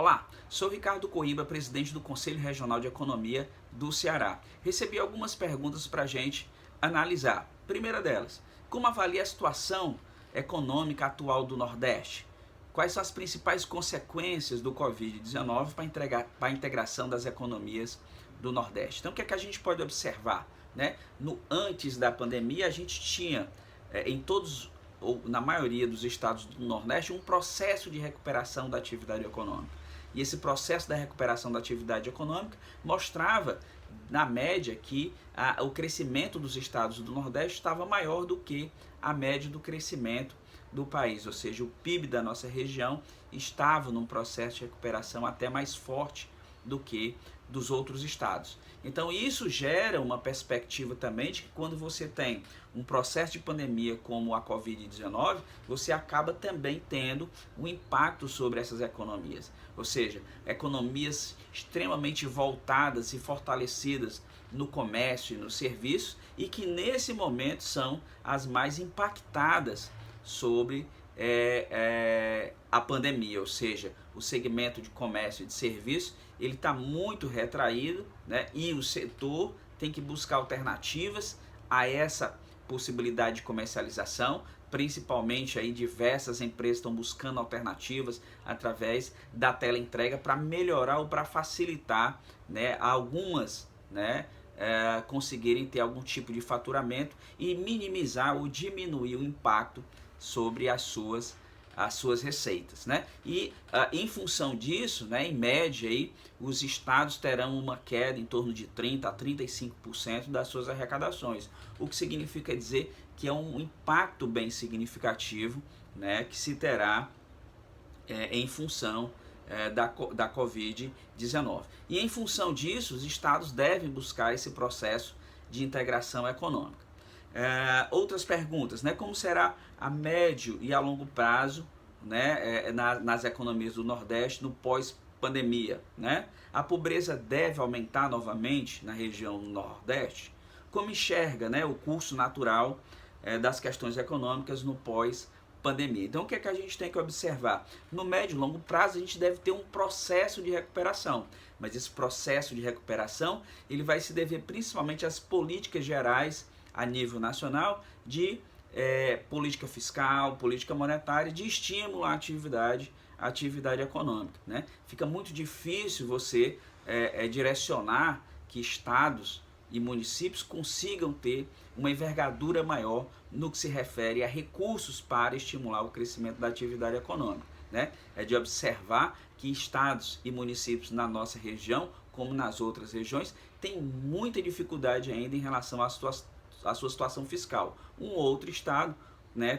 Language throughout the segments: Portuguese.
Olá, sou Ricardo Coimbra, presidente do Conselho Regional de Economia do Ceará. Recebi algumas perguntas para a gente analisar. Primeira delas, como avalia a situação econômica atual do Nordeste? Quais são as principais consequências do Covid-19 para a integração das economias do Nordeste? Então, o que é que a gente pode observar? Antes da pandemia, a gente tinha em todos, ou na maioria dos estados do Nordeste, um processo de recuperação da atividade econômica. E esse processo da recuperação da atividade econômica mostrava, na média, que o crescimento dos estados do Nordeste estava maior do que a média do crescimento do país, ou seja, o PIB da nossa região estava num processo de recuperação até mais forte do que dos outros estados. Então isso gera uma perspectiva também de que quando você tem um processo de pandemia como a Covid-19, você acaba também tendo um impacto sobre essas economias. Ou seja, economias extremamente voltadas e fortalecidas no comércio e no serviço e que nesse momento são as mais impactadas sobre a pandemia, ou seja, o segmento de comércio e de serviço ele está muito retraído, e o setor tem que buscar alternativas a essa possibilidade de comercialização, principalmente aí diversas empresas estão buscando alternativas através da teleentrega para melhorar ou para facilitar, algumas, conseguirem ter algum tipo de faturamento e minimizar ou diminuir o impacto sobre as suas receitas, E em função disso, em média, aí, os estados terão uma queda em torno de 30% a 35% das suas arrecadações, o que significa dizer que é um impacto bem significativo, que se terá em função da Covid-19. E em função disso, os estados devem buscar esse processo de integração econômica. Outras perguntas, como será a médio e a longo prazo, nas economias do Nordeste no pós-pandemia, A pobreza deve aumentar novamente na região do Nordeste? Como enxerga, o curso natural das questões econômicas no pós-pandemia? Então, o que é que a gente tem que observar? No médio e longo prazo, a gente deve ter um processo de recuperação, mas esse processo de recuperação ele vai se dever principalmente às políticas gerais a nível nacional de política fiscal, política monetária, de estímulo à atividade econômica. Fica muito difícil você direcionar que estados e municípios consigam ter uma envergadura maior no que se refere a recursos para estimular o crescimento da atividade econômica. É de observar que estados e municípios na nossa região, como nas outras regiões, têm muita dificuldade ainda em relação à sua situação fiscal. Um outro estado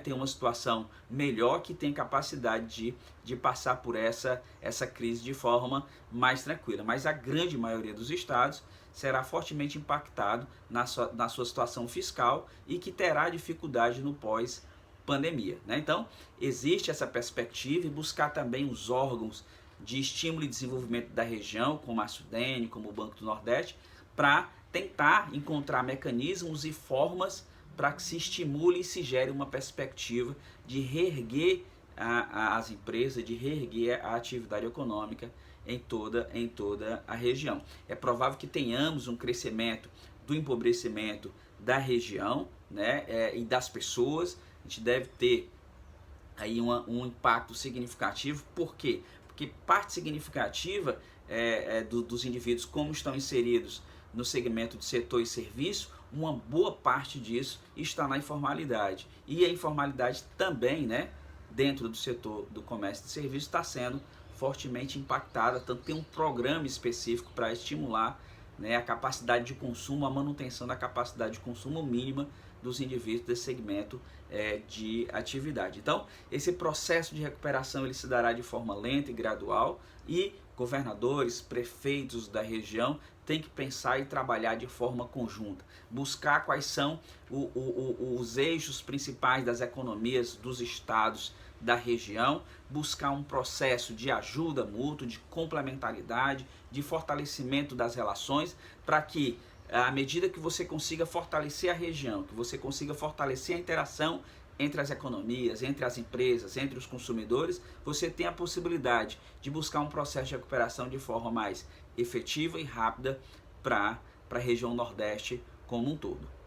tem uma situação melhor, que tem capacidade de passar por essa crise de forma mais tranquila. Mas a grande maioria dos estados será fortemente impactado na sua situação fiscal e que terá dificuldade no pós-pandemia. Então, existe essa perspectiva e buscar também os órgãos de estímulo e desenvolvimento da região, como a Sudene, como o Banco do Nordeste, para tentar encontrar mecanismos e formas para que se estimule e se gere uma perspectiva de reerguer as empresas, de reerguer a atividade econômica em toda a região. É provável que tenhamos um crescimento do empobrecimento da região, e das pessoas. A gente deve ter aí um impacto significativo. Por quê? Porque parte significativa dos indivíduos, como estão inseridos no segmento de setor e serviço, uma boa parte disso está na informalidade. E a informalidade também, dentro do setor do comércio e de serviço, está sendo fortemente impactada. Tanto tem um programa específico para estimular a capacidade de consumo, a manutenção da capacidade de consumo mínima dos indivíduos desse segmento de atividade. Então, esse processo de recuperação ele se dará de forma lenta e gradual, e governadores, prefeitos da região têm que pensar e trabalhar de forma conjunta, buscar quais são os eixos principais das economias dos estados da região, buscar um processo de ajuda mútua, de complementaridade, de fortalecimento das relações, para que à medida que você consiga fortalecer a região, que você consiga fortalecer a interação entre as economias, entre as empresas, entre os consumidores, você tem a possibilidade de buscar um processo de recuperação de forma mais efetiva e rápida para a região Nordeste como um todo.